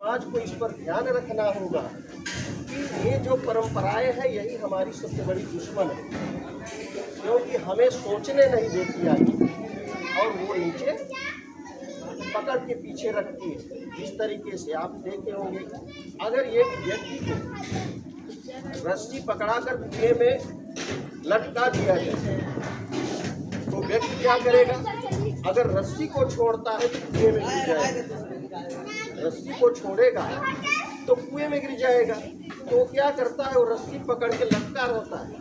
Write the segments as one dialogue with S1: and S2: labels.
S1: आज को इस पर ध्यान रखना होगा कि ये जो परंपराएं हैं यही हमारी सबसे बड़ी दुश्मन है, क्योंकि हमें सोचने नहीं देती आगे और वो नीचे पकड़ के पीछे रखती है। जिस तरीके से आप देखे होंगे, अगर एक व्यक्ति को रस्सी पकड़ाकर कुएं में लटका दिया जाए तो व्यक्ति क्या करेगा? अगर रस्सी को छोड़ता है तो कुएं में गिर जाएगा, रस्सी को छोड़ेगा तो कुएं में गिर जाएगा। तो क्या करता है? वो रस्सी पकड़ के लटका रहता है।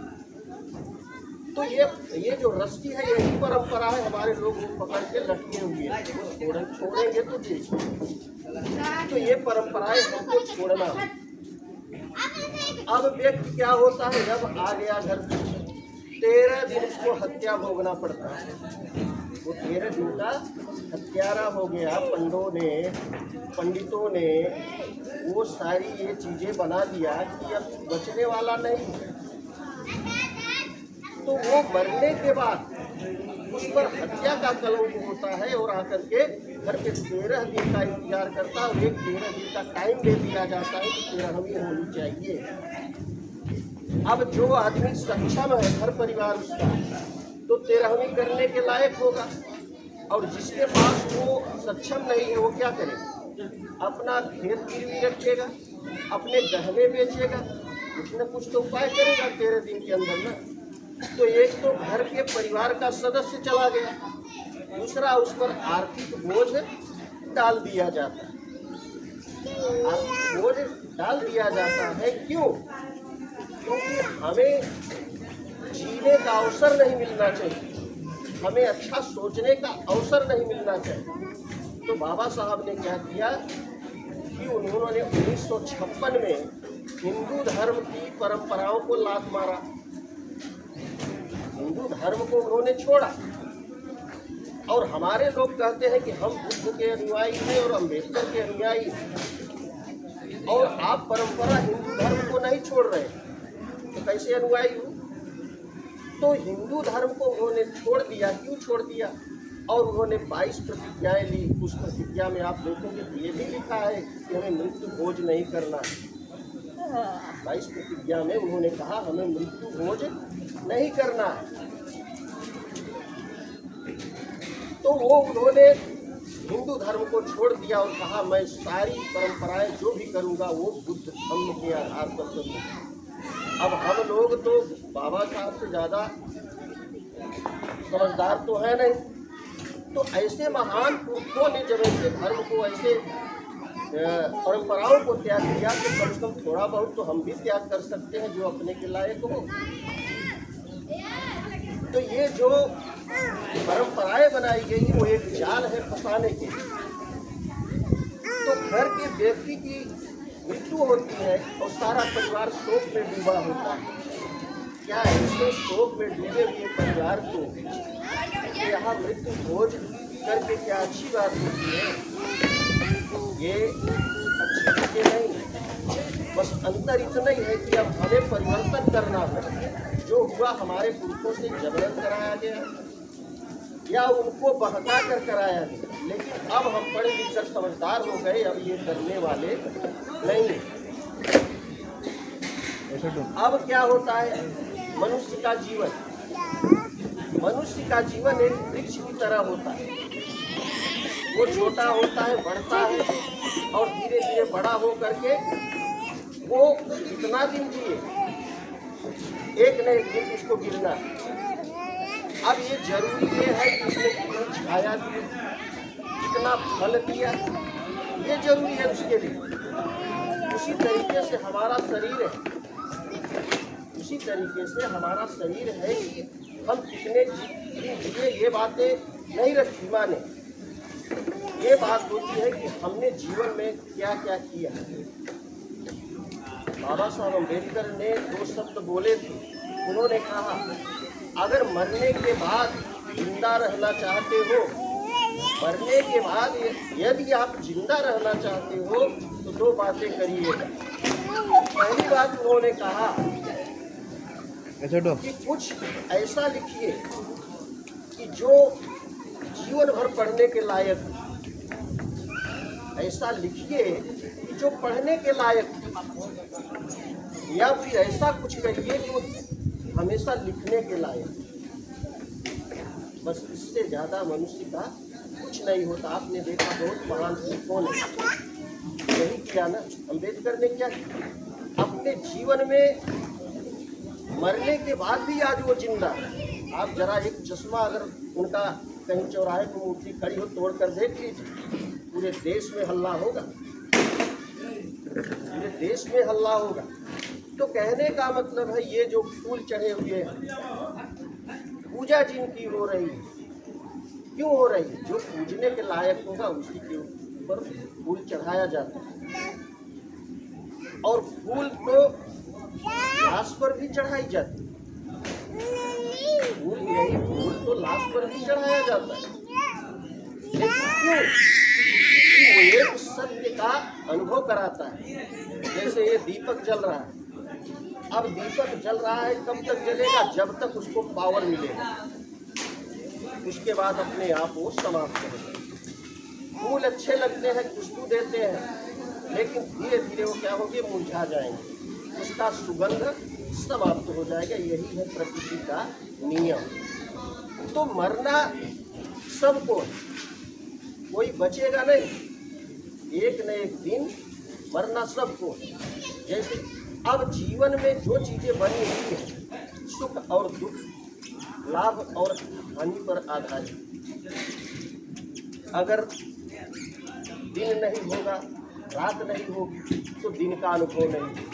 S1: तो ये जो रस्सी है यही परंपरा है, हमारे लोग वो पकड़ के लटके हुए हैं, छोड़ेंगे तो गिर। तो ये परंपराएं हमको छोड़ना है। अब व्यक्ति क्या होता है, जब आ गया घर 13 दिन उसको हत्या भोगना पड़ता है। वो 13 दिन का हत्यारा हो गया। पंडितों ने वो सारी ये चीजें बना दिया कि अब बचने वाला नहीं। तो वो मरने के बाद उस पर हत्या का कलंक होता है और आकर के घर पे 13 दिन का इंतजार करता है और एक 13 दिन का टाइम दे दिया जाता है कि 13वीं होनी चाहिए। अब जो आदमी सक्षम है, घर परिवार उसका, तो 13वीं करने के लायक होगा। और जिसके पास वो सक्षम नहीं है वो क्या करेगा? अपना खेत गिरवी रखेगा, अपने गहने बेचेगा, कुछ न कुछ तो उपाय करेगा 13 दिन के अंदर ना। तो एक तो घर के परिवार का सदस्य चला गया, दूसरा उस पर आर्थिक बोझ डाल दिया जाता है। आर्थिक बोझ डाल दिया जाता है क्यों? क्योंकि हमें जीने का अवसर नहीं मिलना चाहिए, हमें अच्छा सोचने का अवसर नहीं मिलना चाहिए। तो बाबा साहब ने क्या किया कि उन्होंने 1956 में हिंदू धर्म की परंपराओं को लात मारा, हिंदू धर्म को उन्होंने छोड़ा। और हमारे लोग कहते हैं कि हम बुद्ध के अनुयायी हैं और अम्बेडकर के अनुयायी हैं, और आप परंपरा हिंदू धर्म को नहीं छोड़ रहे, तो कैसे अनुयायी हो? तो हिंदू धर्म को उन्होंने छोड़ दिया। क्यों छोड़ दिया? और उन्होंने 22 प्रतिज्ञाएं ली। उस प्रतिज्ञा में आप देखेंगे तो ये भी लिखा है कि हमें मृत्यु भोज नहीं करना है। 22 प्रतिज्ञा में उन्होंने कहा हमें मृत्यु भोज नहीं करना है। तो वो उन्होंने हिंदू धर्म को छोड़ दिया और कहा मैं सारी परंपराएं जो भी करूँगा वो बुद्ध धर्म के आधार पर करूँगा। अब हम लोग तो बाबा साहब से ज़्यादा समझदार तो है नहीं, तो ऐसे महान पुरुषों ने जब ऐसे धर्म को, ऐसे परंपराओं को त्याग किया तो कम से कम थोड़ा बहुत तो हम भी त्याग कर सकते हैं जो अपने के लायक हो। तो ये जो परंपराएं बनाई गई वो एक जाल है फंसाने के। तो घर के व्यक्ति की मृत्यु होती है और सारा परिवार शोक में डूबा होता है। क्या ऐसे शोक में डूबे हुए परिवार को यहाँ मृत्यु भोज करके क्या अच्छी बात होती है? ये अच्छी चीजें नहीं। बस अंतर इतना ही है कि अब हमें परिवर्तन करना है। जो हुआ हमारे पुरखों से जबरन कराया गया या उनको बहका कर कराया गया, लेकिन अब हम पढ़े लिख कर समझदार हो गए, अब ये करने वाले नहीं। अब क्या होता है? मनुष्य का जीवन एक वृक्ष की तरह होता है। वो छोटा होता है, बढ़ता है और धीरे धीरे बड़ा हो करके वो कितना दिन जिए, एक न एक दिन उसको गिरना है। अब ये जरूरी ये है कि उसने कितनी छाया दी, कितना फल दिया, ये जरूरी है उसके लिए। उसी तरीके से हमारा शरीर है, उसी तरीके से हमारा शरीर है कि हम कितने जिए, ये बातें नहीं रखी माने। ये बात होती है कि हमने जीवन में क्या क्या किया। बाबा साहब अम्बेडकर ने 2 शब्द बोले थे। उन्होंने कहा अगर मरने के बाद जिंदा रहना चाहते हो, मरने के बाद यदि आप जिंदा रहना चाहते हो तो 2 बातें करिएगा। पहली बात उन्होंने कहा कि कुछ ऐसा लिखिए कि जो जीवन भर पढ़ने के लायक, ऐसा लिखिए कि जो पढ़ने के लायक, या फिर ऐसा कुछ कहिए जो हमेशा लिखने के लायक। बस इससे ज्यादा मनुष्य का कुछ नहीं होता। आपने देखा बहुत महान कौन है, यही किया ना अम्बेडकर ने। क्या किया? अपने जीवन में मरने के बाद भी आज वो जिंदा है। आप जरा एक चश्मा अगर उनका कहीं चौराहे पर मूर्ति खड़ी हो तोड़ कर देख लीजिए, पूरे देश में हल्ला होगा, पूरे देश में हल्ला होगा। तो कहने का मतलब है ये जो फूल चढ़े हुए हैं, पूजा जिनकी हो रही है, क्यों हो रही है? जो पूजने के लायक होगा उसी के ऊपर फूल चढ़ाया जाता है। और फूल तो लाश पर भी चढ़ाई जाती है। फूल तो लाश पर भी चढ़ाया जाता है। लेकिन क्यों? वो एक सत्य का अनुभव कराता है। जैसे ये दीपक जल रहा है, अब दीपक जल रहा है, कब तक जलेगा? जब तक उसको पावर मिलेगा, उसके बाद अपने आप वो समाप्त हो जाएगा। फूल अच्छे लगते हैं, खुशबू देते हैं, लेकिन धीरे धीरे वो क्या होंगे? मुरझा जाएंगे, उसका सुगंध समाप्त हो जाएगा। यही है प्रकृति का नियम। तो मरना सबको, कोई बचेगा नहीं। एक न एक दिन मरना सबको। जैसे अब जीवन में जो चीजें बनी हुई है, सुख और दुख, लाभ और हानि पर आधारित। अगर दिन नहीं होगा, रात नहीं होगी, तो दिन का अनुभव नहीं होगा।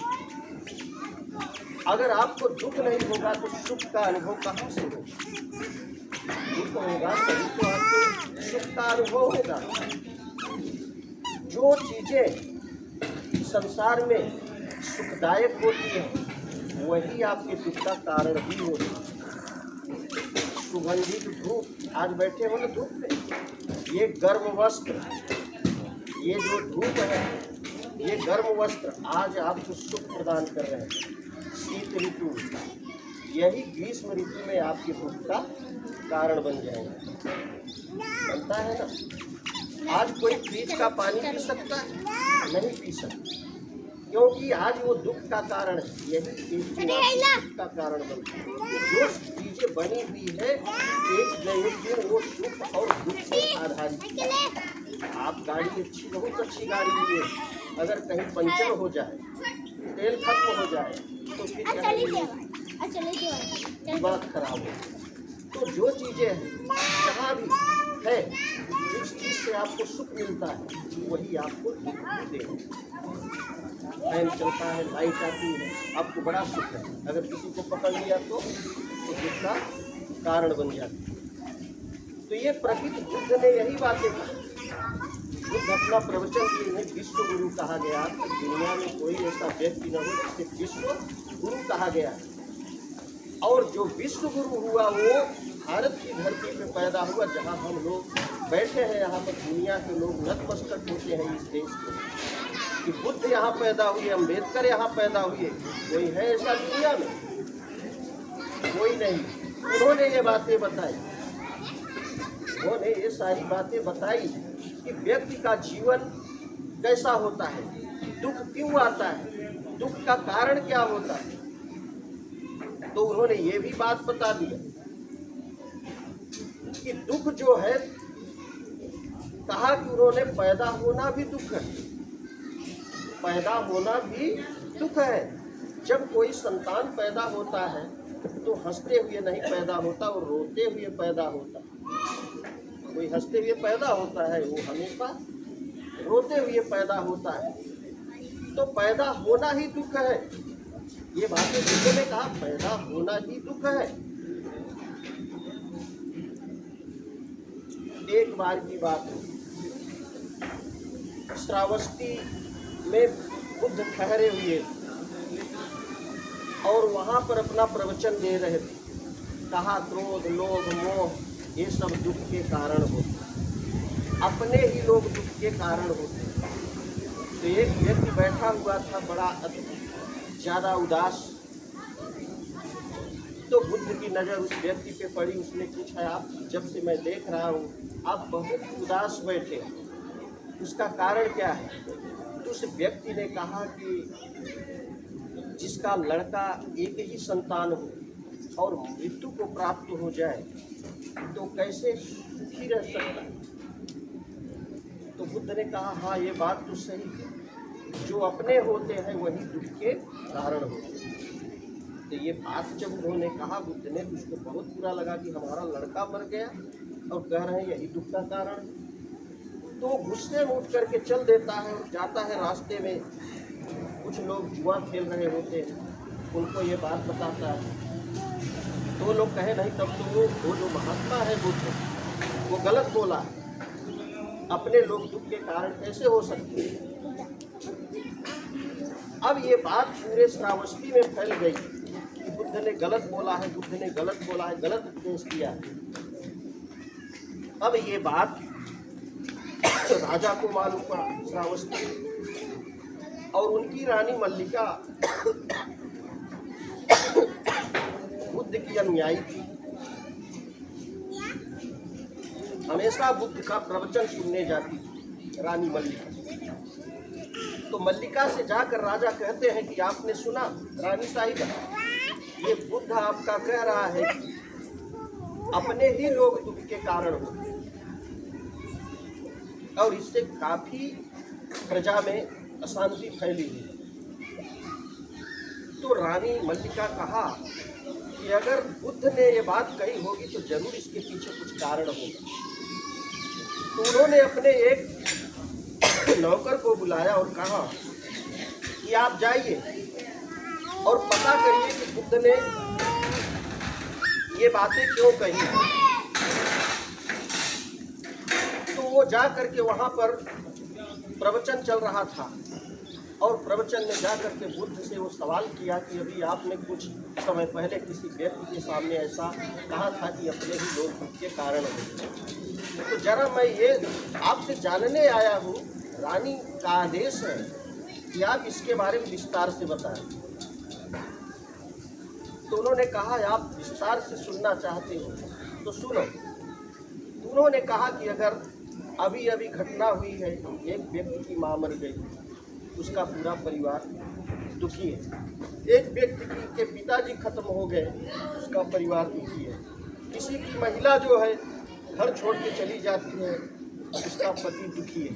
S1: अगर आपको दुख नहीं होगा तो सुख का अनुभव कहाँ से होगा? दुख होगा तभी तो आपको सुख का अनुभव होगा। जो चीजें संसार में सुखदायक होती है वही आपके दुख का कारण भी होती है। सुगंधित धूप, आज बैठे हो ना धूप में, ये गर्म वस्त्र, ये जो धूप है, ये गर्म वस्त्र आज आपको सुख प्रदान कर रहे हैं। शीत ऋतु, यही ग्रीष्म ऋतु में आपके दुख का कारण बन जाएगा। बनता है ना? आज कोई फ्रिज का पानी पी सकता है? नहीं पी सकता, क्योंकि आज वो दुख का कारण है। यही दुख का कारण बनता है। जो चीजें बनी हुई है एक न एक दिन वो सुख और दुख से आधारित है। आप गाड़ी अच्छी, बहुत अच्छी गाड़ी लिए, अगर कहीं पंचर हो जाए, तेल खत्म हो जाए, तो फिर बात खराब हो। तो जो चीजें हैं, जहाँ भी है, जिस चीज से आपको सुख मिलता है वही आपको दुख भी देगा। फैन चलता है, लाइट आती है, आपको बड़ा सुख है। अगर किसी को पकड़ लिया तो दुख का कारण बन जाती है। तो ये प्रकृति बुद्ध ने यही बातें कही। बुद्ध अपना प्रवचन दिए हैं, विश्व गुरु कहा गया। तो दुनिया में कोई ऐसा व्यक्ति न हो जिसे विश्व गुरु कहा गया। और जो विश्व गुरु हुआ वो भारत की धरती पे पैदा हुआ, जहाँ हम लोग बैठे हैं। यहाँ पर दुनिया के लोग नतमस्तक होते हैं इस देश को कि बुद्ध यहाँ पैदा हुए, अम्बेडकर यहाँ पैदा हुए। कोई है ऐसा दुनिया में? कोई नहीं। उन्होंने ये बातें बताई, उन्होंने ये सारी बातें बताई कि व्यक्ति का जीवन कैसा होता है, दुख क्यों आता है, दुख का कारण क्या होता है। तो उन्होंने ये भी बात बता दिया कि दुख जो है, कहा कि उन्होंने पैदा होना भी दुख है, पैदा होना भी दुख है। जब कोई संतान पैदा होता है तो हंसते हुए नहीं पैदा होता, और रोते हुए पैदा होता है। कोई हंसते हुए पैदा होता है, वो हमेशा रोते हुए पैदा होता है। तो पैदा होना ही दुख है। ये बातें बुद्ध ने कहा, पैदा होना ही दुख है। एक बार की बात है, श्रावस्ती में बुद्ध ठहरे हुए और वहां पर अपना प्रवचन दे रहे थे। कहा क्रोध, लोभ, मोह ये सब दुख के कारण होते, अपने ही लोग दुख के कारण होते। तो एक व्यक्ति बैठा हुआ था, बड़ा ज्यादा उदास। तो बुद्ध की नजर उस व्यक्ति पे पड़ी। उसने पूछा, आप जब से मैं देख रहा हूँ आप बहुत उदास बैठे, उसका कारण क्या है? उस व्यक्ति ने कहा कि जिसका लड़का एक ही संतान हो और मृत्यु को प्राप्त हो जाए तो कैसे सुखी रह सकता है। तो बुद्ध ने कहा हाँ ये बात तो सही है, जो अपने होते हैं वही दुख के कारण होते हैं। तो ये बात जब उन्होंने कहा बुद्ध ने, तो उसको बहुत बुरा लगा कि हमारा लड़का मर गया और कह रहे हैं यही दुख का कारण। तो गुस्से में उठ करके चल देता है और जाता है। रास्ते में कुछ लोग जुआ खेल रहे होते हैं, उनको ये बात बताता है। तो लोग कहे नहीं तब तो वो जो महात्मा है बुद्ध वो गलत बोला है, अपने लोग दुख के कारण कैसे हो सकते हैं। अब ये बात पूरे श्रावस्ती में फैल गई कि बुद्ध ने गलत बोला है, बुद्ध ने गलत बोला है, गलत उपदेश दिया है। अब ये बात राजा को मालूम पड़ा श्रावस्ती, और उनकी रानी मल्लिका बुद्ध की अनुयायी थी, हमेशा बुद्ध का प्रवचन सुनने जाती थी रानी मल्लिका। तो मल्लिका से जाकर राजा कहते हैं कि आपने सुना रानी साहिबा, ये बुद्ध आपका कह रहा है कि अपने ही लोग दुख के कारण हो, और इससे काफी प्रजा में अशांति फैली हुई। तो रानी मल्लिका कहा कि अगर बुद्ध ने ये बात कही होगी तो जरूर इसके पीछे कुछ कारण होगा। तो उन्होंने अपने एक नौकर को बुलाया और कहा कि आप जाइए और पता करिए कि बुद्ध ने ये बातें क्यों कही। तो वो जा करके वहाँ पर प्रवचन चल रहा था, और प्रवचन में जा करके बुद्ध से वो सवाल किया कि अभी आपने कुछ समय पहले किसी व्यक्ति के सामने ऐसा कहा था कि अपने ही लोग दुख के कारण हैं। तो जरा मैं ये आपसे जानने आया हूँ, रानी का आदेश है कि आप इसके बारे में विस्तार से बताएं। तो उन्होंने कहा आप विस्तार से सुनना चाहते हो तो सुनो। तो उन्होंने कहा कि अगर अभी अभी घटना हुई है, एक व्यक्ति की माँ मर गई, उसका पूरा परिवार दुखी है। एक व्यक्ति के पिताजी खत्म हो गए, उसका परिवार दुखी है। किसी की महिला जो है घर छोड़ के चली जाती है, उसका पति दुखी है।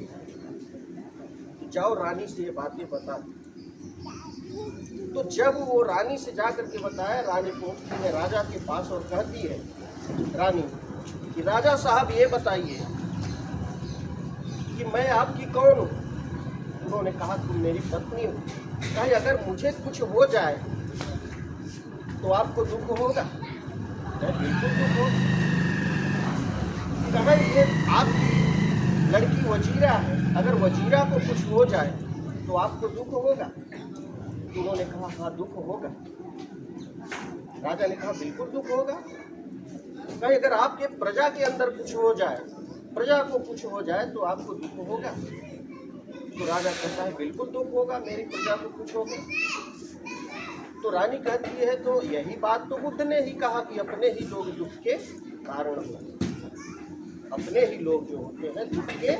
S1: तो जाओ रानी से ये बातें बता। तो जब वो रानी से जा करके बताया, रानी पहुंचती है राजा के पास और कहती है रानी कि राजा साहब ये बताइए कि मैं आपकी कौन हूँ। उन्होंने कहा तुम मेरी पत्नी हो। कहा अगर मुझे कुछ हो जाए तो आपको दुख होगा। बिल्कुल दुख होगा। कहा ये आपकी लड़की वजीरा है, अगर वजीरा को कुछ हो जाए तो आपको दुख होगा। तो उन्होंने कहा हाँ दुख होगा। राजा ने कहा बिल्कुल दुख होगा। कहा अगर आपके प्रजा के अंदर कुछ हो जाए, प्रजा को कुछ हो जाए तो आपको दुख होगा। तो राजा कहता है बिल्कुल दुख होगा, मेरी प्रजा को कुछ होगा। तो रानी कहती है तो यही बात तो बुद्ध ने ही कहा कि अपने ही लोग दुख के कारण होते, अपने ही लोग जो होते हैं दुख के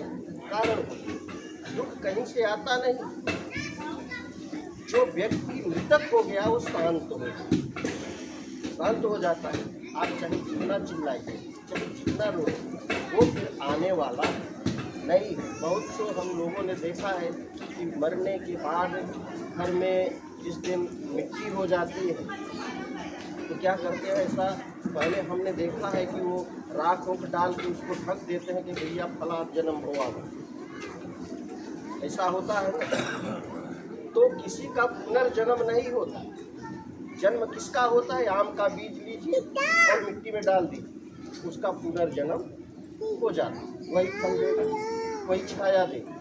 S1: कारण होते। दुख कहीं से आता नहीं। जो व्यक्ति मृतक हो गया वो शांत हो जाता है। आप चाहे जितना चिल्लाइए, चाहे जितना रोए, वो फिर आने वाला नहीं है। बहुत से हम लोगों ने देखा है कि मरने के बाद घर में जिस दिन मिट्टी हो जाती है तो क्या करते हैं, ऐसा पहले हमने देखा है कि वो राख रोक डाल के उसको ढक देते हैं कि भैया फला जन्म हुआ। ऐसा होता है। तो किसी का पुनर्जन्म नहीं होता। जन्म किसका होता है, आम का बीज लीजिए और मिट्टी में डाल दीजिए, उसका पुनर्जन्म हो जाता, वही फल देगा, वही छाया देगा।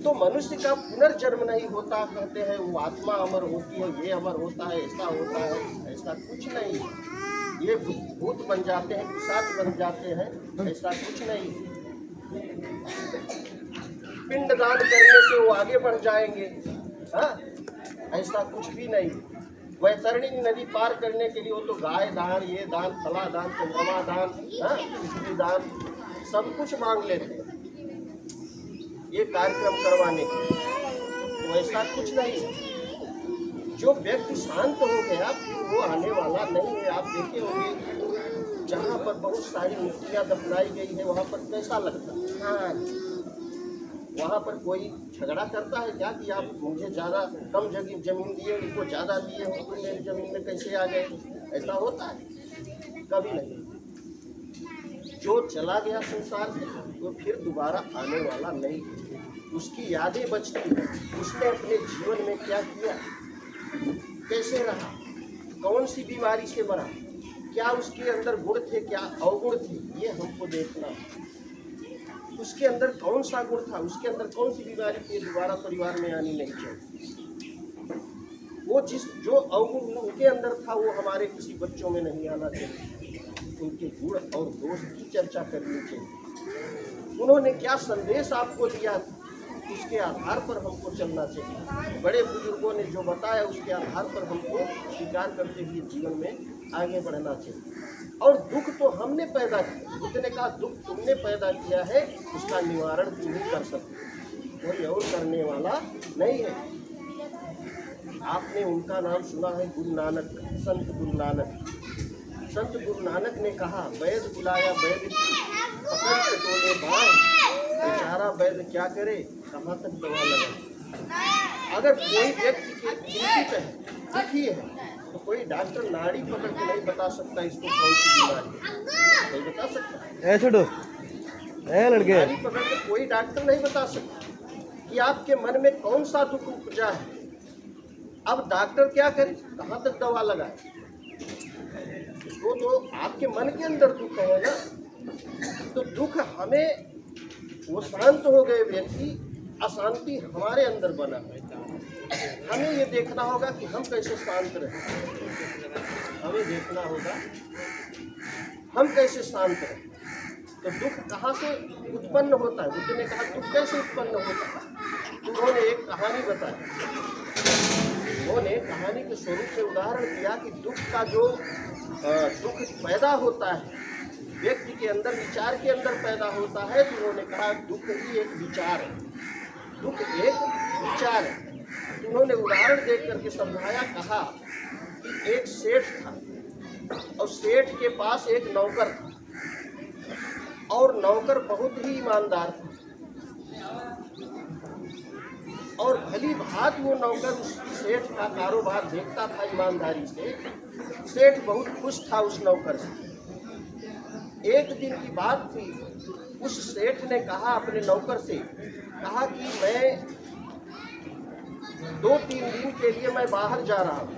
S1: तो मनुष्य का पुनर्जन्म नहीं होता। कहते हैं वो आत्मा अमर होती है, ये अमर होता है, ऐसा होता है। ऐसा कुछ नहीं है। ये भूत बन जाते हैं, पिशाच बन जाते हैं, ऐसा कुछ नहीं है। पिंडदान करने से वो आगे बढ़ जाएंगे, हाँ, ऐसा कुछ भी नहीं। वैतरणी नदी पार करने के लिए वो तो गाय दान, ये दान, फला दान, चंद्रमा दान, हाँ, पृथ्वी दान, सब कुछ मांग लेते हैं ये कार्यक्रम करवाने के लिए। कुछ नहीं है। जो व्यक्ति शांत हो गया फिर वो आने वाला नहीं है। आप देखे होंगे जहाँ पर बहुत सारी मूर्तियाँ दफनाई गई है वहाँ पर कैसा लगता है? हाँ, वहाँ पर कोई झगड़ा करता है क्या कि आप मुझे ज़्यादा कम जगह जमीन दिए, उनको ज़्यादा दिए हो, तो मेरी ज़मीन में कैसे आ गए? ऐसा होता है? कभी नहीं। जो चला गया संसार से वो फिर दोबारा आने वाला नहीं। उसकी यादें बचती हैं। उसने अपने जीवन में क्या किया, कैसे रहा, कौन सी बीमारी से मरा, क्या उसके अंदर गुण थे, क्या अवगुण थे, ये हमको देखना। उसके अंदर कौन सा गुण था, उसके अंदर कौन सी बीमारी थी, दोबारा परिवार में आनी नहीं चाहिए। वो जो अवगुण उनके अंदर था वो हमारे किसी बच्चों में नहीं आना चाहिए। उनके गुण और दोष की चर्चा करनी चाहिए। उन्होंने क्या संदेश आपको दिया, उसके आधार पर हमको चलना चाहिए। बड़े बुजुर्गों ने जो बताया उसके आधार पर हमको स्वीकार करते हुए जीवन में आगे बढ़ना चाहिए। और दुख तो हमने पैदा किया, उसने कहा दुख तुमने पैदा किया है, उसका निवारण तुम ही कर सकते, कोई और करने वाला नहीं है। आपने उनका नाम सुना है, गुरु नानक, संत गुरु नानक। संत गुरु नानक ने कहा वैद बुलाया वैद पकड़ के तोले बाँह, बेचारा वैद क्या करे, कहाँ तक दवा लगा। अगर कोई व्यक्ति की चिंतित है, दुखी है, तो कोई डॉक्टर नाड़ी पकड़ के नहीं बता सकता इसको कौन सी बीमारी है, नहीं बता सकता। छोड़ो लड़के, नाड़ी पकड़ के कोई डॉक्टर नहीं बता सकता कि आपके मन में कौन सा दुख उपजा है। अब डॉक्टर क्या करे, कहाँ तक दवा लगाए? उसको तो आपके मन के अंदर दुख है ना, तो दुख हमें, वो शांत हो गए व्यक्ति, अशांति हमारे अंदर बना है। हमें ये देखना होगा कि हम कैसे शांत रहें। हमें देखना होगा हम कैसे शांत रहें। तो दुख कहाँ से उत्पन्न होता है? बुद्ध ने कहा दुख कैसे उत्पन्न होता है। उन्होंने एक कहानी बताई। उन्होंने कहानी के स्वरूप से उदाहरण दिया कि दुख का जो दुख पैदा होता है व्यक्ति के अंदर, विचार के अंदर पैदा होता है। तो उन्होंने कहा दुख ही एक विचार है, दुख एक विचार है। तो उन्होंने उदाहरण देख करके समझाया, कहा कि एक सेठ था और सेठ के पास एक नौकर था और नौकर बहुत ही ईमानदार था और भली भांति वो नौकर उस सेठ का कारोबार देखता था ईमानदारी से। सेठ बहुत खुश था उस नौकर से। एक दिन की बात थी, उस सेठ ने कहा अपने नौकर से, कहा कि मैं 2-3 दिन के लिए मैं बाहर जा रहा हूँ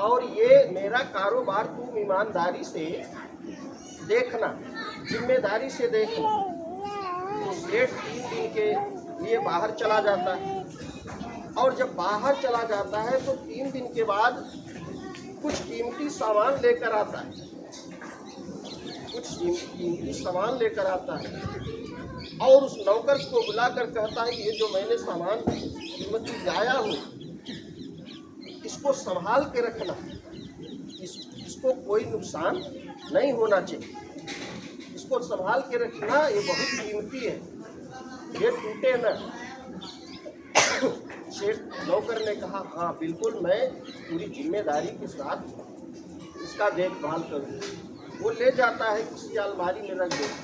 S1: और ये मेरा कारोबार तुम ईमानदारी से देखना, जिम्मेदारी से देखना। तो सेठ 3 दिन के लिए बाहर चला जाता है और जब बाहर चला जाता है तो 3 दिन के बाद कुछ कीमती सामान लेकर आता है, कुछ कीमती सामान लेकर आता है और उस नौकर को बुलाकर कहता है ये जो मैंने सामान कीमती लाया हूँ इसको संभाल के रखना, इसको कोई नुकसान नहीं होना चाहिए, इसको संभाल के रखना, ये बहुत कीमती है, ये टूटे न। सेठ नौकर ने कहा हाँ बिल्कुल, मैं पूरी जिम्मेदारी के साथ इसका देखभाल करूँगा। वो ले जाता है, किसी अलमारी में रख देता।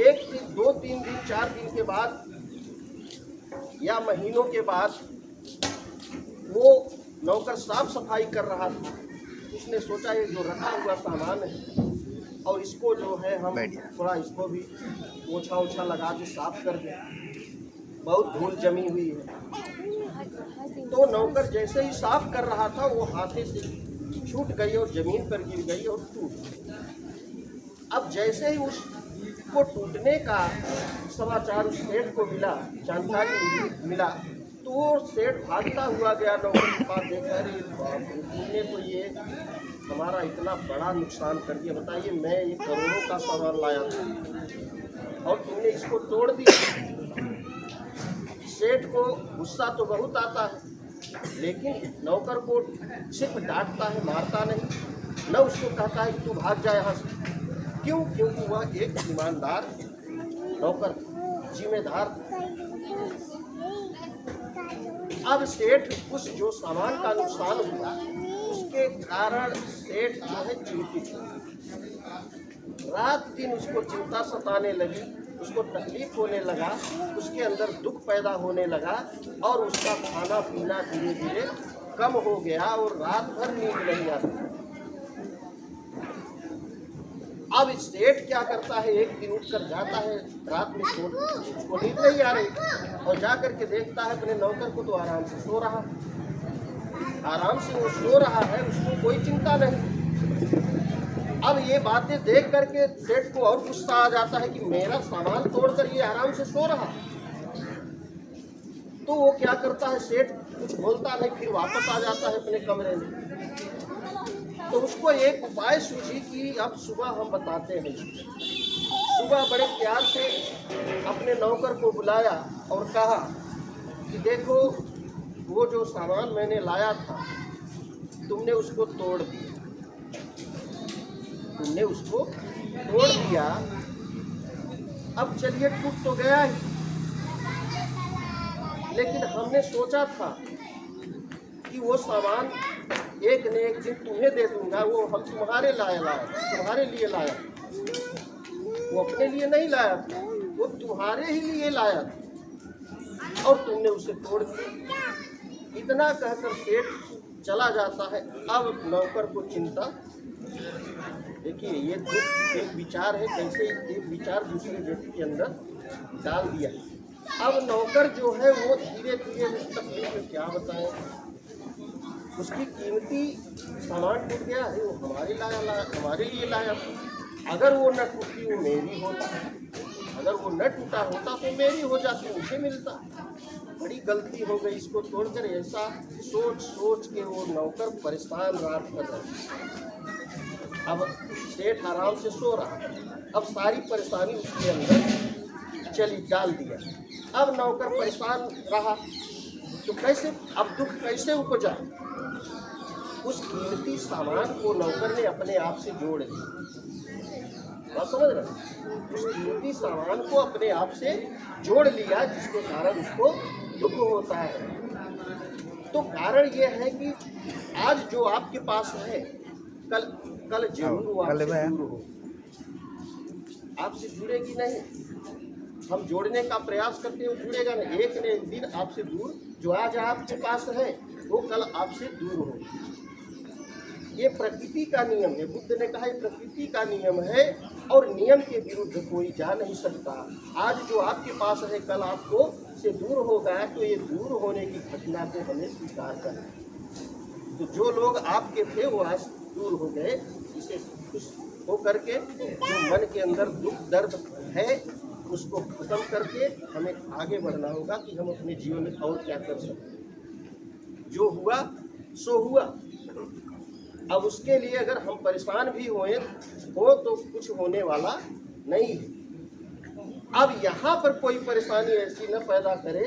S1: 1 दिन 2-3 दिन 4 दिन के बाद या महीनों के बाद वो नौकर साफ सफाई कर रहा था। उसने सोचा ये जो रखा हुआ सामान है और इसको जो है हम थोड़ा इसको भी पोछा ओछा लगा के साफ कर दें, बहुत धूल जमी हुई है। तो नौकर जैसे ही साफ कर रहा था वो हाथे से छूट गई और जमीन पर गिर गई और टूट गई। अब जैसे ही उसको टूटने का समाचार उस सेठ को मिला, जानकारी मिला, तो वो सेठ भागता हुआ गया नौकर के पास। देखा अरे तुमने तो ये हमारा इतना बड़ा नुकसान कर दिया, बताइए मैं ये करोड़ों का सामान लाया था और तुमने इसको तोड़ दिया। सेठ को गुस्सा तो बहुत आता है, लेकिन नौकर को सिर्फ डांटता है, मारता नहीं, न उसको कहता है कि तू भाग जा यहाँ से। क्यों? क्योंकि वह एक ईमानदार नौकर, जिम्मेदार। अब सेठ उस जो सामान का नुकसान हुआ उसके कारण सेठ जो है चिंतित हुआ। रात दिन उसको चिंता सताने लगी, उसको तकलीफ होने लगा, उसके अंदर दुख पैदा होने लगा और उसका खाना पीना धीरे धीरे कम हो गया और रात भर नींद नहीं आती। अब सेठ क्या करता है, एक दिन उठकर जाता है, रात में उसको नींद नहीं आ रही और जा करके देखता है अपने नौकर को तो आराम से सो रहा, आराम से वो सो रहा है, उसको कोई चिंता नहीं। अब ये बातें देख करके सेठ को और गुस्सा आ जाता है कि मेरा सामान तोड़कर ये आराम से सो रहा। तो वो क्या करता है, सेठ कुछ बोलता नहीं, फिर वापस आ जाता है अपने कमरे में। तो उसको एक उपाय सूझी कि अब सुबह हम बताते हैं। सुबह बड़े प्यार से अपने नौकर को बुलाया और कहा कि देखो वो जो सामान मैंने लाया था तुमने उसको तोड़ दिया, तुमने उसको तोड़ दिया। अब चलिए टूट तो गया ही, लेकिन हमने सोचा था कि वो सामान एक न एक दिन तुम्हें दे दूंगा, वो हम तुम्हारे तुम्हारे लिए लाया, वो अपने लिए नहीं लाया था, वो तुम्हारे ही लिए लाया था और तुमने उसे तोड़ दिया। इतना कहकर सेठ चला जाता है। अब नौकर को चिंता, देखिए ये दुख एक विचार है, कैसे एक विचार दूसरे व्यक्ति के अंदर डाल दिया। अब नौकर जो है वो धीरे धीरे उस तकलीफ में क्या बताएं, उसकी कीमती सामान टूट गया है, वो हमारे लिए लाया था। अगर वो न टूटी वो मेरी होता, अगर वो न टूटा होता तो मेरी हो जाती, मुझे मिलता। बड़ी गलती हो गई इसको तोड़कर। ऐसा सोच सोच के वो नौकर परेशान रात कर रहा। अब सेठ आराम से सो रहा, अब सारी परेशानी उसके अंदर चली डाल दिया। अब नौकर परेशान रहा तो कैसे, अब दुख कैसे उपजा। उस कीमती सामान को नौकर ने अपने आप से जोड़ लिया। बात समझ रहे, उस कीमती सामान को अपने आप से जोड़ लिया, जिसके कारण उसको दुख होता है। तो कारण यह है कि आज जो आपके पास है कल जरूर वो आपसे दूर हो, आपसे जुड़ेगी नहीं। हम जोड़ने का प्रयास करते हो, जुड़ेगा नहीं। एक न एक दिन आपसे दूर, जो आज आपके पास है वो कल आपसे दूर हो। ये प्रकृति का नियम है। बुद्ध ने कहा ये प्रकृति का नियम है और नियम के विरुद्ध कोई जा नहीं सकता। आज जो आपके पास है कल आपको से दूर हो गया, तो ये दूर होने की घटना को हमें स्वीकार करना। तो जो लोग आपके थे वो आज दूर हो गए, इसे खुश हो करके जो मन के अंदर दुख दर्द है उसको खत्म करके हमें आगे बढ़ना होगा कि हम अपने जीवन में और क्या कर सकते। जो हुआ सो हुआ। अब उसके लिए अगर हम परेशान भी हो तो कुछ होने वाला नहीं है। अब यहाँ पर कोई परेशानी ऐसी न पैदा करे,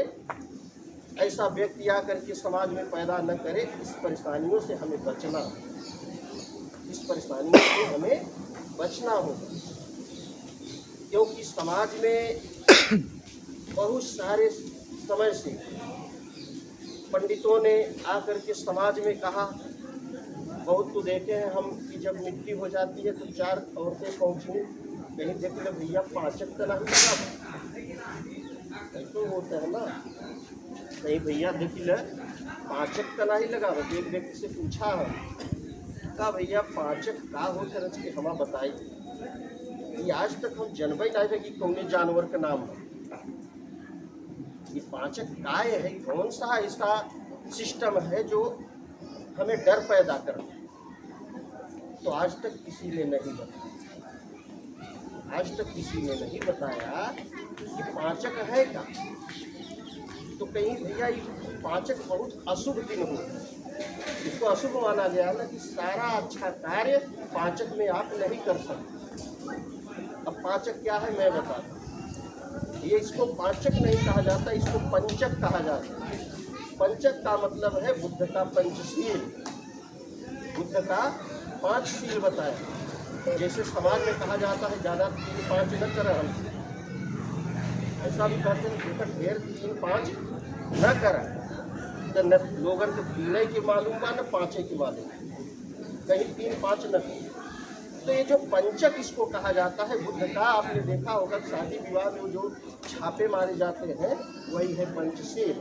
S1: ऐसा व्यक्ति आकर के समाज में पैदा न करे। इस परेशानियों से हमें बचना, इस परेशानियों से हमें बचना होगा, क्योंकि समाज में बहुत सारे समय से पंडितों ने आकर के समाज में कहा, बहुत तो देखे हैं हम कि जब मिट्टी हो जाती है तो चार औरतें पहुँची, कहीं देख ले भैया पाचक तना ही लगा, तो होता है ना, कहीं भैया देख ले पाचक तना ही लगा। एक व्यक्ति से पूछा का भैया पाचक का हो रच के हमा बताई, ये आज तक हम जनबई नहीं थे कि कौन जानवर का नाम है। ये पाचक काय है, कौन सा इसका सिस्टम है जो हमें डर पैदा करता है। तो आज तक किसी ने नहीं बताया, आज तक किसी ने नहीं बताया कि पाचक है क्या। तो कहीं भैया ये पाचक बहुत अशुभ दिन हो, इसको अशुभ माना गया ना कि सारा अच्छा कार्य पाचक में आप नहीं कर सकते। अब पाचक क्या है मैं बताता हूँ। ये इसको पाचक नहीं कहा जाता, इसको पंचक कहा जाता है। पंचक का मतलब है बुद्ध का पंचशील, बुद्ध का 5 शील बताया। जैसे समाज में कहा जाता है ज़्यादा 3-5 न करें, हम ऐसा भी कहते हैं ढेर 3-5 न करें। तो न लोगन के 3 की मालूम बा, न 5 की मालूम, कहीं 3-5 न। तो ये जो पंचक इसको कहा जाता है बुद्ध का, आपने देखा होगा शादी विवाह में जो छापे मारे जाते हैं वही है पंचशील,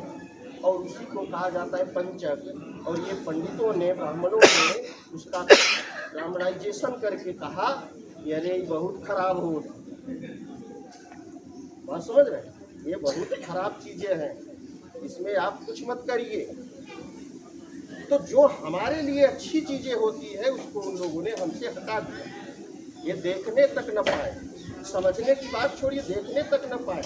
S1: और उसी को कहा जाता है पंचक। और ये पंडितों ने, ब्राह्मणों ने उसका ब्राह्मणाइजेशन करके कहा कि अरे बहुत खराब हो, बात समझ रहे हैं, ये बहुत खराब चीजें हैं, इसमें आप कुछ मत करिए। तो जो हमारे लिए अच्छी चीजें होती है उसको उन लोगों ने हमसे हटा दिया, ये देखने तक न पाए, समझने की बात छोड़िए, देखने तक न पाए।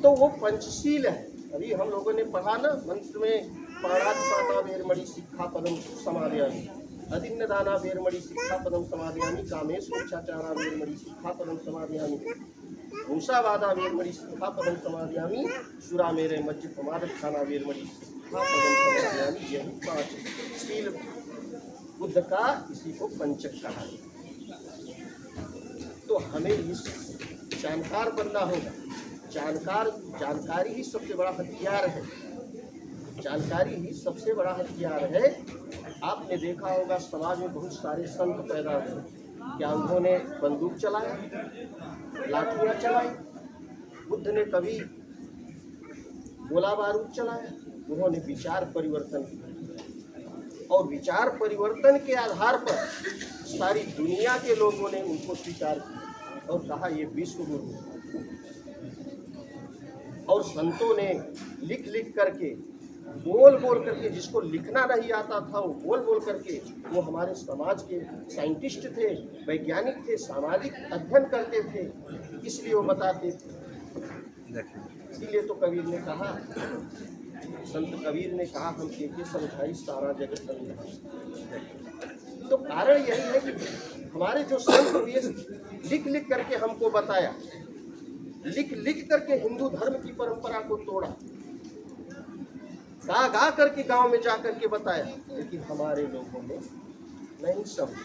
S1: तो वो पंचशील है। अभी हम लोगों ने पढ़ा ना मंत्र में, पाणातिपाता वेरमणि सिक्खापदम समादयामि, अदिन्नदाना वेरमणि सिक्खापदम समादयामि, कामेष्वच्छाचारा वेरमणि सिक्खापदम समादयामि, मूसावादा वेरमणि सिक्खापदम समादयामि, सुरामेरय मज्जपमादखाना वेरमणि सिक्खापदम समादयामि। यही 5 शील बुद्ध का, इसी को पंचक कहा है। तो हमें इस जानकार बनना होगा। जानकारी ही सबसे बड़ा हथियार है, जानकारी ही सबसे बड़ा हथियार है। आपने देखा होगा समाज में बहुत सारे संत पैदा हुए, क्या उन्होंने बंदूक चलाया, लाठियाँ चलाई? बुद्ध ने कभी गोला बारूद चलाया? उन्होंने विचार परिवर्तन किया, और विचार परिवर्तन के आधार पर सारी दुनिया के लोगों ने उनको स्वीकार किया और कहा ये विश्व गुरु। और संतों ने लिख लिख करके, बोल बोल करके, जिसको लिखना नहीं आता था वो बोल बोल करके, वो हमारे समाज के साइंटिस्ट थे, वैज्ञानिक थे, सामाजिक अध्ययन करते थे, इसलिए वो बताते थे। इसीलिए तो कबीर ने कहा, संत कबीर ने कहा, हम के समझाई सारा जगत समझाई। तो कारण यही है कि हमारे जो संत हुए लिख लिख करके हमको बताया, लिख लिख करके हिंदू धर्म की परंपरा को तोड़ा, गा गा करके गांव में जा करके बताया, लेकिन हमारे लोगों ने नहीं समझ।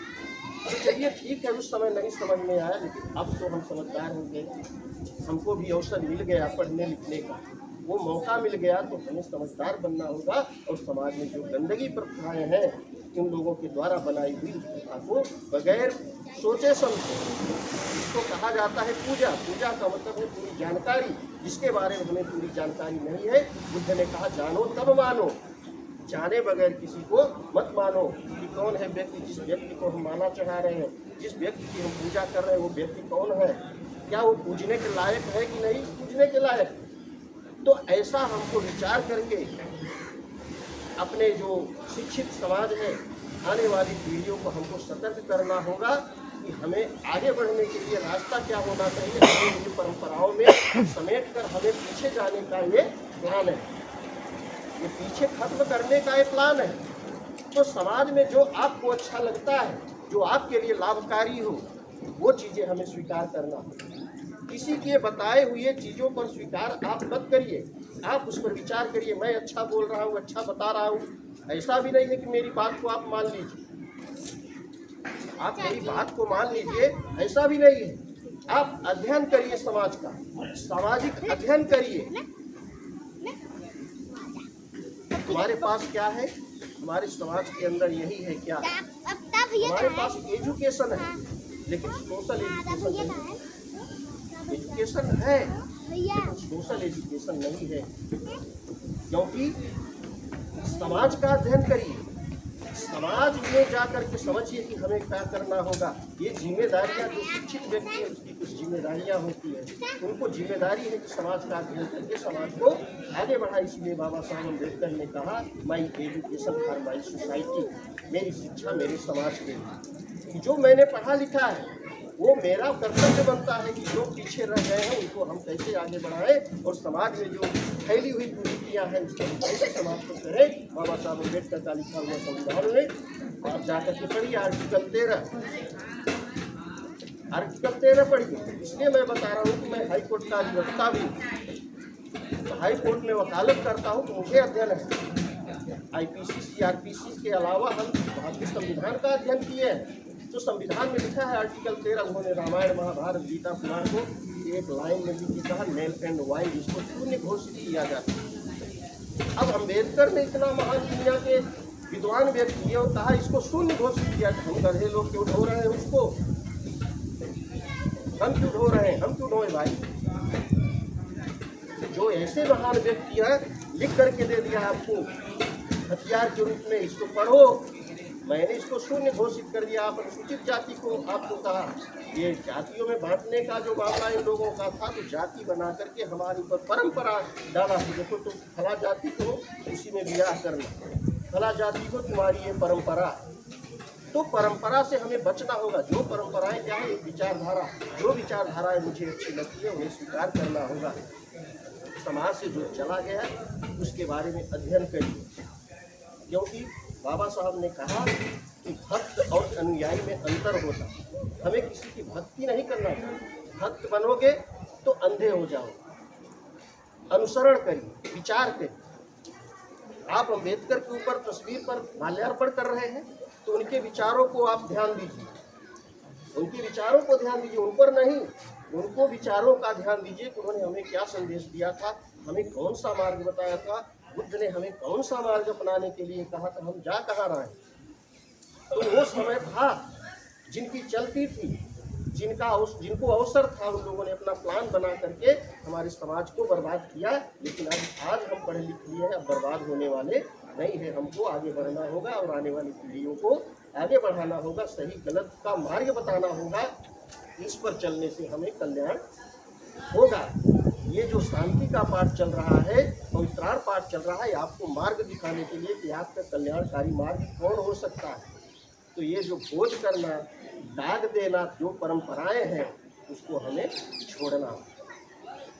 S1: तो चलिए ठीक है, उस समय नहीं समझ में आया, लेकिन अब तो हम समझदार हो गए, हमको भी अवसर मिल गया पढ़ने लिखने का, वो मौका मिल गया, तो हमें समझदार बनना होगा। और समाज में जो गंदगी प्रथाएं हैं, इन लोगों के द्वारा बनाई हुई प्रथा को बगैर सोचे समझे, इसको कहा जाता है पूजा। पूजा का मतलब है पूरी जानकारी, जिसके बारे में हमें पूरी जानकारी नहीं है। बुद्ध ने कहा जानो तब मानो, जाने बगैर किसी को मत मानो कि कौन है व्यक्ति, जिस व्यक्ति को हम माना चाह रहे हैं, जिस व्यक्ति की हम पूजा कर रहे हैं, वो व्यक्ति कौन है, क्या वो पूजने के लायक है कि नहीं पूजने के लायक। तो ऐसा हमको विचार करके अपने जो शिक्षित समाज है, आने वाली पीढ़ियों को हमको सतर्क करना होगा कि हमें आगे बढ़ने के लिए रास्ता क्या होना चाहिए। हमें इन परंपराओं में समेट कर हमें पीछे जाने का ये प्लान है, ये पीछे खत्म करने का ये प्लान है। तो समाज में जो आपको अच्छा लगता है, जो आपके लिए लाभकारी हो, वो चीज़ें हमें स्वीकार करना है। किसी के बताए हुए चीज़ों पर स्वीकार आप मत करिए, आप उस पर विचार करिए। मैं अच्छा बोल रहा हूँ, अच्छा बता रहा हूँ, ऐसा भी नहीं है कि मेरी बात को आप मान लीजिए, आप मेरी बात को मान लीजिए, ऐसा भी नहीं है। आप अध्ययन करिए समाज का, सामाजिक अध्ययन करिए। हमारे पास क्या है, हमारे समाज के अंदर यही है क्या, हमारे पास एजुकेशन है, लेकिन सोशल एजुकेशन नहीं। एजुकेशन है लेकिन सोशल एजुकेशन नहीं है, क्योंकि समाज का अध्ययन करिए, समाज में जा करके समझिए कि हमें क्या करना होगा। ये जिम्मेदारियां, जो शिक्षित व्यक्ति है उसकी कुछ जिम्मेदारियां होती है, उनको जिम्मेदारी है कि समाज का अध्ययन करके समाज को आगे बढ़ाए। इसलिए बाबा साहब अम्बेडकर ने कहा, my education for my society, मेरी शिक्षा मेरे समाज के लिए। जो मैंने पढ़ा लिखा है वो मेरा कर्तव्य बनता है कि जो पीछे रह गए हैं उनको हम कैसे आगे बढ़ाएं, और समाज में जो फैली हुई कुरीतियाँ हैं उसको कैसे समाज को करें। बाबा साहब अम्बेडकर का लिखा हुआ संविधान में आप जाकर के पढ़िए, आर्टिकल 13 पढ़िए। इसलिए मैं बता रहा हूँ कि मैं हाई कोर्ट का अधिवक्ता भी हूँ, तो हाई कोर्ट में वकालत करता हूँ, तो मुझे अध्ययन है। IPC CRPC के अलावा हम भारतीय संविधान का अध्ययन किए हैं। तो संविधान में लिखा है आर्टिकल 13, उन्होंने रामायण महाभारत गीता पुराण को एक लाइन में भी कहा, मेल एंड वाइल, इसको शून्य घोषित किया जाता है। अब अम्बेडकर ने इतना महान दुनिया के विद्वान व्यक्ति है और कहा इसको शून्य घोषित किया। हम गधे लोग क्यों ढो रहे हैं उसको, हम क्यों ढो रहे हैं, हम क्यों ढोए भाई। जो ऐसे महान व्यक्ति है लिख करके दे दिया आपको हथियार के रूप में, इसको पढ़ो। मैंने इसको शून्य घोषित कर दिया। आप अनुसूचित जाति को आपको कहा, ये जातियों में बांटने का जो मामला इन लोगों का था, तो जाति बना करके हमारे ऊपर परंपरा डाला कि देखो तुम फला जाति को उसी में ब्याह करना, फला जाति को तुम्हारी ये परंपरा। तो परंपरा से हमें बचना होगा। जो परंपराएं क्या है, एक विचारधारा, जो विचारधाराएं मुझे अच्छी लगती है उन्हें स्वीकार करना होगा। समाज से जो चला गया उसके बारे में अध्ययन करिए, क्योंकि बाबा साहब ने कहा कि भक्त और अनुयायी में अंतर होता है। हमें किसी की भक्ति नहीं करना चाहिए। भक्त बनोगे तो अंधे हो जाओ। अनुसरण करिए, विचार करिए। आप अम्बेडकर के ऊपर तस्वीर पर माल्यार्पण कर रहे हैं तो उनके विचारों को आप ध्यान दीजिए, उनके विचारों को ध्यान दीजिए, उन पर नहीं, उनको विचारों का ध्यान दीजिए कि उन्होंने हमें क्या संदेश दिया था, हमें कौन सा मार्ग बताया था, बुद्ध ने हमें कौन सा मार्ग अपनाने के लिए कहा था, हम जा कहाँ रहे। तो वो समय था जिनकी चलती थी, जिनको अवसर था, उन लोगों ने अपना प्लान बना करके हमारे समाज को बर्बाद किया। लेकिन आज हम पढ़े लिख लिए हैं, अब बर्बाद होने वाले नहीं है। हमको आगे बढ़ना होगा और आने वाली पीढ़ियों को आगे बढ़ाना होगा, सही गलत का मार्ग बताना होगा। इस पर चलने से हमें कल्याण होगा। ये जो शांति का पाठ चल रहा है, पवित्रार्थ पाठ चल रहा है, आपको मार्ग दिखाने के लिए कि आपका कल्याणकारी मार्ग कौन हो सकता है। तो ये जो बोझ करना, दाग देना, जो परंपराएं हैं, उसको हमें छोड़ना।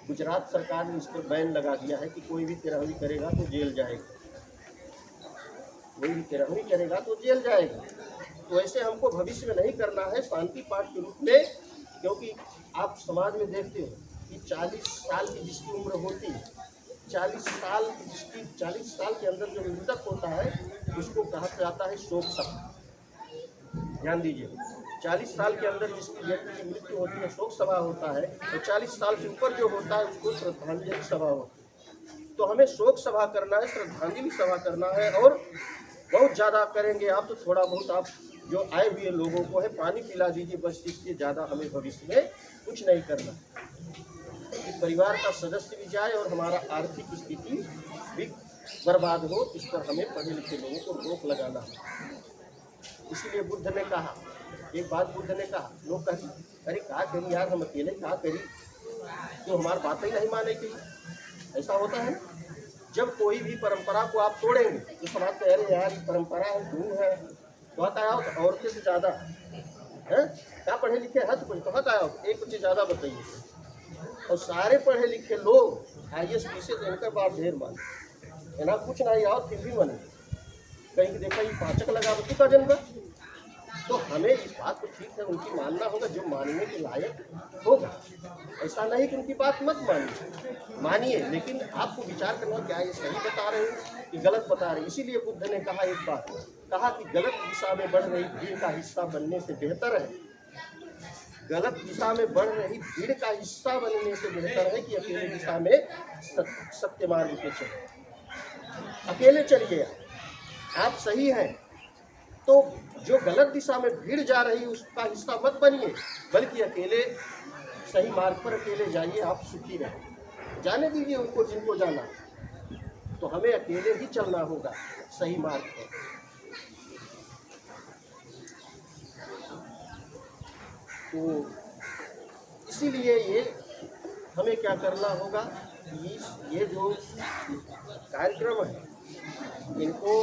S1: गुजरात सरकार ने इस पर बैन लगा दिया है कि कोई भी तिरहवी करेगा तो जेल जाएगा, कोई भी तिरहवी करेगा तो जेल जाएगा। तो ऐसे हमको भविष्य में नहीं करना है शांति पाठ के रूप में, क्योंकि आप समाज में देखते हो कि 40 साल की जिसकी उम्र होती है, 40 साल के अंदर जो मृतक होता है उसको कहा जाता है शोक सभा। ध्यान दीजिए, 40 साल के अंदर जिसकी व्यक्ति की मृत्यु होती है शोक सभा होता है, और 40 साल से ऊपर जो होता है उसको श्रद्धांजलि सभा होती है। तो हमें शोक सभा करना है, श्रद्धांजलि सभा करना है, और बहुत ज़्यादा करेंगे आप तो थोड़ा बहुत आप जो आए हुए लोगों को है पानी पिला दीजिए, बस। इससे ज़्यादा हमें भविष्य में कुछ नहीं करना कि परिवार का सदस्य भी जाए और हमारा आर्थिक स्थिति भी बर्बाद हो। इस पर हमें पढ़े लिखे लोगों को रोक लगाना है। इसीलिए बुद्ध ने कहा, एक बात बुद्ध ने कहा, लोग कहते अरे क्या करी यार, हम अकेले क्या करी, जो हमारी बातें नहीं मानेगी। ऐसा होता है। जब कोई भी परंपरा को आप तोड़ेंगे तो समाज में अरे यार परंपरा है, गुरु है, तो हक आया हो औरतें से ज़्यादा है, क्या पढ़े लिखे है तो हक आया हो, एक कुछ ज़्यादा बताइए। और सारे पढ़े लिखे लोग IAS पीछे तो इनका बात ढेर माने, ना कुछ नहीं आओ फिर भी माने, कहीं देखा ये पाचक लगा बच्चों का जन्म। तो हमें इस बात को ठीक है उनकी मानना होगा जो मानने के लायक होगा। ऐसा नहीं कि उनकी बात मत मानिए, लेकिन आपको विचार करना क्या ये सही बता रहे हैं कि गलत बता रहे हैं। इसीलिए बुद्ध ने कहा एक बात, कहा कि गलत दिशा में बढ़ रही भीड़ का हिस्सा बनने से बेहतर है, गलत दिशा में बढ़ रही भीड़ का हिस्सा बनने से बेहतर है कि अकेले दिशा में सत्य मार्ग पे चले। अकेले चलिए, आप सही हैं, तो जो गलत दिशा में भीड़ जा रही उसका हिस्सा मत बनिए, बल्कि अकेले सही मार्ग पर अकेले जाइए, आप सुखी रहें। जाने दीजिए उनको जिनको जाना, तो हमें अकेले ही चलना होगा सही मार्ग पर। तो इसीलिए ये हमें क्या करना होगा, ये जो कार्यक्रम है इनको